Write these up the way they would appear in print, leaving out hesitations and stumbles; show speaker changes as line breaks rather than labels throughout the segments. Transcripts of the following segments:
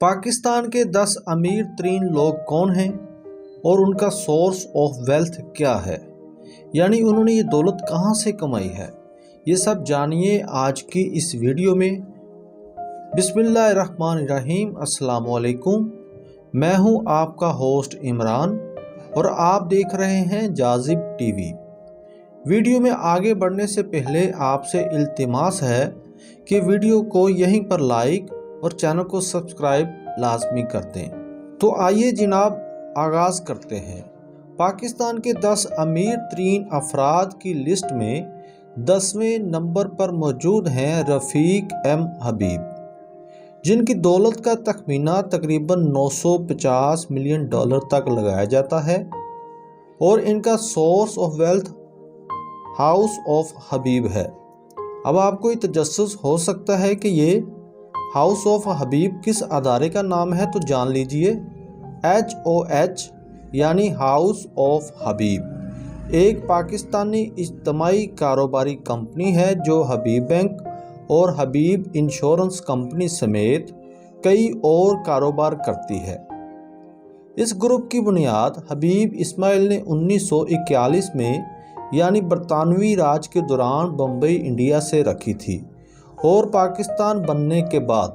پاکستان کے 10 امیر ترین لوگ کون ہیں اور ان کا سورس آف ویلتھ کیا ہے؟ یعنی انہوں نے یہ دولت کہاں سے کمائی ہے؟ یہ سب جانیے آج کی اس ویڈیو میں۔ بسم اللہ الرحمن الرحیم۔ السلام علیکم، میں ہوں آپ کا ہوسٹ عمران اور آپ دیکھ رہے ہیں جاذب ٹی وی۔ ویڈیو میں آگے بڑھنے سے پہلے آپ سے التماس ہے کہ ویڈیو کو یہیں پر لائک اور چینل کو سبسکرائب لازمی کر دیں۔ تو آئیے جناب آغاز کرتے ہیں۔ پاکستان کے 10 امیر ترین افراد کی لسٹ میں 10ویں نمبر پر موجود ہیں رفیق ایم حبیب، جن کی دولت کا تخمینہ تقریباً $950 ملین تک لگایا جاتا ہے، اور ان کا source of wealth house of Habib ہے۔ اب آپ کو یہ تجسس ہو سکتا ہے کہ یہ ہاؤس آف حبیب کس ادارے کا نام ہے، تو جان لیجئے HOH یعنی ہاؤس آف حبیب ایک پاکستانی اجتماعی کاروباری کمپنی ہے جو حبیب بینک اور حبیب انشورنس کمپنی سمیت کئی اور کاروبار کرتی ہے۔ اس گروپ کی بنیاد حبیب اسماعیل نے 1941 میں یعنی برطانوی راج کے دوران بمبئی انڈیا سے رکھی تھی، اور پاکستان بننے کے بعد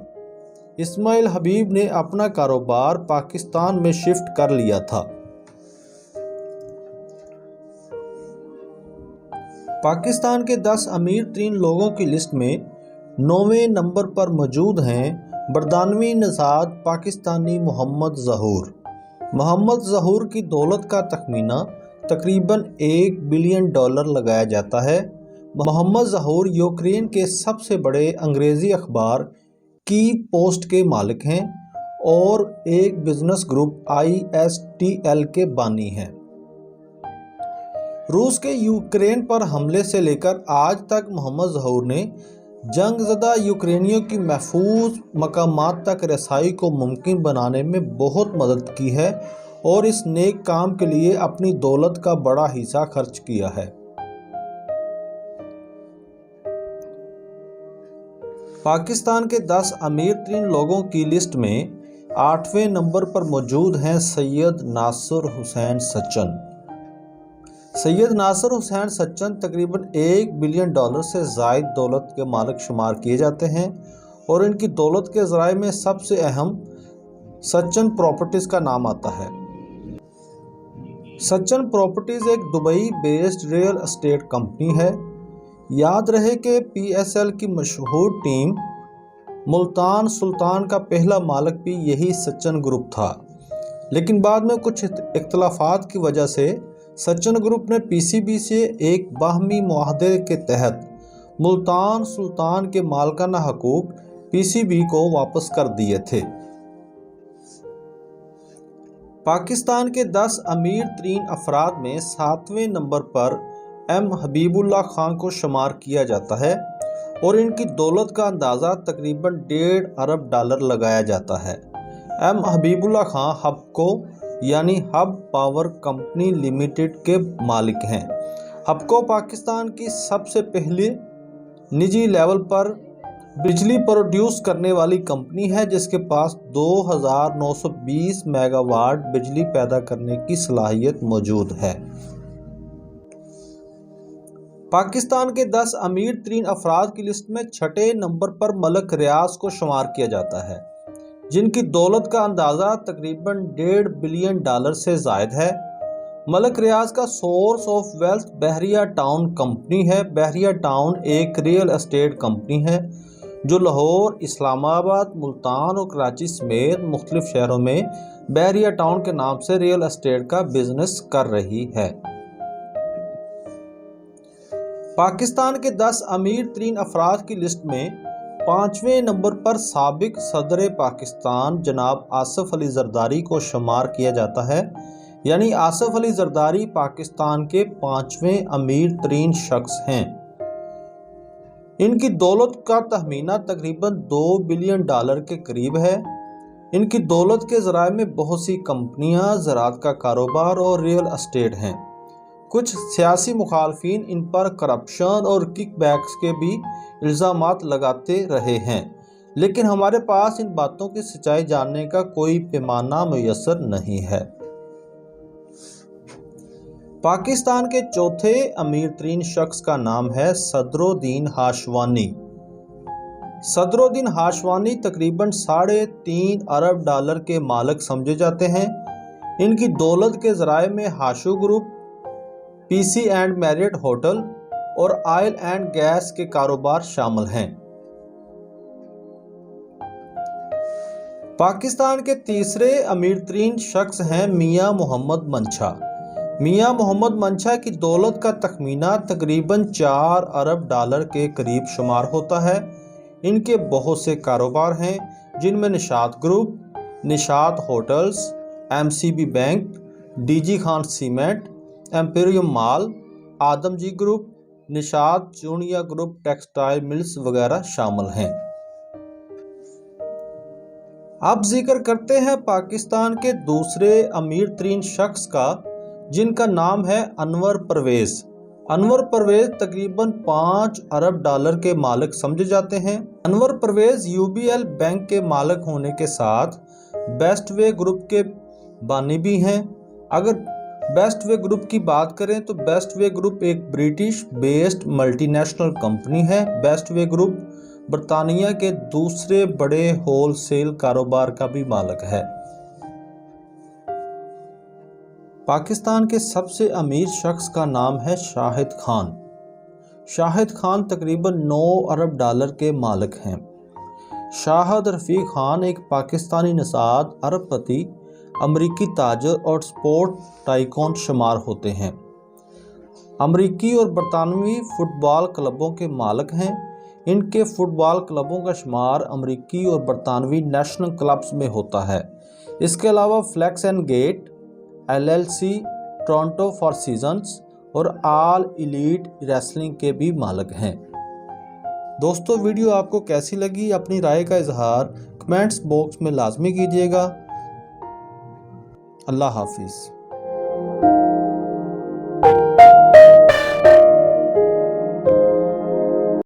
اسماعیل حبیب نے اپنا کاروبار پاکستان میں شفٹ کر لیا تھا۔ پاکستان کے 10 امیر ترین لوگوں کی لسٹ میں 9ویں نمبر پر موجود ہیں برطانوی نژاد پاکستانی محمد ظہور۔ محمد ظہور کی دولت کا تخمینہ تقریباً $1 بلین لگایا جاتا ہے۔ محمد ظہور یوکرین کے سب سے بڑے انگریزی اخبار کی پوسٹ کے مالک ہیں اور ایک بزنس گروپ ISTL کے بانی ہیں۔ روس کے یوکرین پر حملے سے لے کر آج تک محمد ظہور نے جنگ زدہ یوکرینیوں کی محفوظ مقامات تک رسائی کو ممکن بنانے میں بہت مدد کی ہے، اور اس نیک کام کے لیے اپنی دولت کا بڑا حصہ خرچ کیا ہے۔ پاکستان کے 10 امیر ترین لوگوں کی لسٹ میں 8ویں نمبر پر موجود ہیں سید ناصر حسین سچن۔ سید ناصر حسین سچن تقریباً $1 بلین سے زائد دولت کے مالک شمار کیے جاتے ہیں، اور ان کی دولت کے ذرائع میں سب سے اہم سچن پراپرٹیز کا نام آتا ہے۔ سچن پراپرٹیز ایک Dubai based real estate company ہے۔ یاد رہے کہ PSL کی مشہور ٹیم ملتان سلطان کا پہلا مالک بھی یہی سچن گروپ تھا، لیکن بعد میں کچھ اختلافات کی وجہ سے سچن گروپ نے PCB سے ایک باہمی معاہدے کے تحت ملتان سلطان کے مالکانہ حقوق PCB کو واپس کر دیے تھے۔ پاکستان کے 10 امیر ترین افراد میں 7ویں نمبر پر ایم حبیب اللہ خان کو شمار کیا جاتا ہے، اور ان کی دولت کا اندازہ تقریباً $1.5 ارب لگایا جاتا ہے۔ ایم حبیب اللہ خان ہبکو یعنی ہب پاور کمپنی لمیٹڈ کے مالک ہیں۔ ہبکو پاکستان کی سب سے پہلی نجی لیول پر بجلی پروڈیوس کرنے والی کمپنی ہے، جس کے پاس 2920 میگا واٹ بجلی پیدا کرنے کی صلاحیت موجود ہے۔ پاکستان کے 10 امیر ترین افراد کی لسٹ میں 6 نمبر پر ملک ریاض کو شمار کیا جاتا ہے، جن کی دولت کا اندازہ تقریباً $1.5 بلین سے زائد ہے۔ ملک ریاض کا سورس آف ویلتھ بحریہ ٹاؤن کمپنی ہے۔ بحریہ ٹاؤن ایک ریئل اسٹیٹ کمپنی ہے جو لاہور، اسلام آباد، ملتان اور کراچی سمیت مختلف شہروں میں بحریہ ٹاؤن کے نام سے ریئل اسٹیٹ کا بزنس کر رہی ہے۔ پاکستان کے 10 امیر ترین افراد کی لسٹ میں 5ویں نمبر پر سابق صدر پاکستان جناب آصف علی زرداری کو شمار کیا جاتا ہے، یعنی آصف علی زرداری پاکستان کے 5ویں امیر ترین شخص ہیں۔ ان کی دولت کا تخمینہ تقریباً $2 بلین کے قریب ہے۔ ان کی دولت کے ذرائع میں بہت سی کمپنیاں، زراعت کا کاروبار اور ریئل اسٹیٹ ہیں۔ کچھ سیاسی مخالفین ان پر کرپشن اور کک بیکس کے بھی الزامات لگاتے رہے ہیں، لیکن ہمارے پاس ان باتوں کی سچائی جاننے کا کوئی پیمانہ میسر نہیں ہے۔ پاکستان کے چوتھے امیر ترین شخص کا نام ہے صدرالدین ہاشوانی۔ صدرالدین ہاشوانی تقریباً 3.5 ارب ڈالر کے مالک سمجھے جاتے ہیں۔ ان کی دولت کے ذرائع میں Hashoo group, P C and Marriott hotel اور آئل اینڈ گیس کے کاروبار شامل ہیں۔ پاکستان کے تیسرے امیر ترین شخص ہیں میاں محمد منچا۔ میاں محمد منچا کی دولت کا تخمینہ تقریباً 4 ارب ڈالر کے قریب شمار ہوتا ہے۔ ان کے بہت سے کاروبار ہیں جن میں Nishat group, Nishat hotels, M C B bank, D G Khan cement, Emporium mall, Adamjee group, Nishat Chunian group textile mills وغیرہ شامل ہیں۔ اب ذکر کرتے ہیں پاکستان کے دوسرے امیر ترین شخص کا، جن کا نام ہے انور پرویز۔ انور پرویز تقریباً 5 ارب ڈالر کے مالک سمجھے جاتے ہیں۔ Anwar Pervez U B L bank کے مالک ہونے کے ساتھ بیسٹ وے گروپ کے بانی بھی ہیں۔ اگر بیسٹ وے گروپ کی بات کریں تو بیسٹ وے گروپ ایک British based multi national company ہے۔ بیسٹ وے گروپ برطانیہ کے دوسرے بڑے ہول سیل کاروبار کا بھی مالک ہے۔ پاکستان کے سب سے امیر شخص کا نام ہے شاہد خان۔ شاہد خان تقریباً 9 ارب ڈالر کے مالک ہیں۔ شاہد رفیق خان ایک پاکستانی نژاد ارب پتی امریکی تاجر اور سپورٹ ٹائکون شمار ہوتے ہیں۔ امریکی اور برطانوی فٹ بال کلبوں کے مالک ہیں۔ ان کے فٹ بال کلبوں کا شمار امریکی اور برطانوی نیشنل کلبز میں ہوتا ہے۔ اس کے علاوہ Flex and Gate L L C, Toronto Four Seasons اور آل ایلیٹ ریسلنگ کے بھی مالک ہیں۔ دوستو، ویڈیو آپ کو کیسی لگی؟ اپنی رائے کا اظہار کمنٹس باکس میں لازمی کیجیے گا۔ اللہ حافظ۔